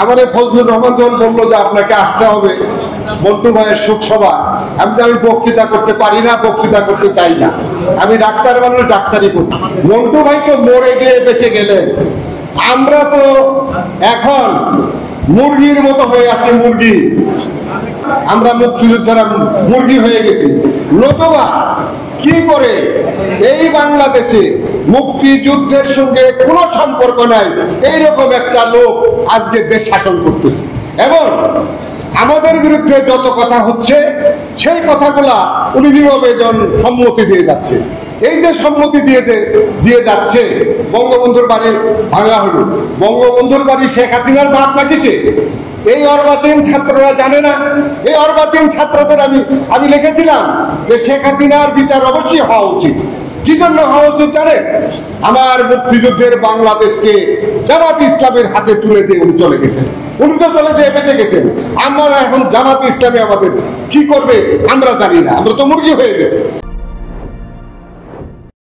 আমাদের ফজলুর রহমান যখন বললো যে আপনাকে আসতে হবে মন্টু ভাইয়ের শোকসভা, আমি বক্তৃতা করতে পারি না, বক্তৃতা করতে চাই না, আমি ডাক্তার মানুষ, ডাক্তারি করি। মন্টু ভাই তো মরে গিয়ে বেঁচে গেলেন, আমরা তো এখন মুরগির মতো হয়ে আছি, মুরগি। আমরা মুক্তিযোদ্ধারা মুরগি হয়ে গেছি। নতুবা কি করে এই বাংলাদেশে মুক্তিযুদ্ধের সঙ্গে কোনো সম্পর্ক নাই এইরকম একটা লোক আজকে দেশ শাসন করতেছে, এবং আমাদের বিরুদ্ধে যত কথা হচ্ছে সেই কথাগুলা উনি নীরবে সম্মতি দিয়ে যাচ্ছে। এই যে সম্মতি দিয়ে যাচ্ছে, বঙ্গবন্ধুর বাড়ি ভাঙা হলো, বঙ্গবন্ধুর বাড়ি শেখ হাসিনার বাপ নাকিছে, এই অর্বাচীন ছাত্ররা জানে না। এই অর্বাচীন ছাত্রদের আমি লিখেছিলাম যে শেখ হাসিনার বিচার অবশ্যই হওয়া উচিত। কি জন্য হওয়া উচিত জানেন? আমার মুক্তিযুদ্ধের বাংলাদেশকে জামাত ইসলামের হাতে তুলে দিয়ে উনি চলে গেছেন। উনি তো চলে যেয়ে বেঁচে গেছেন, আমরা এখন জামাত ইসলামে আমাদের কি করবে আমরা জানি না, আমরা তো মুরগি হয়ে গেছি।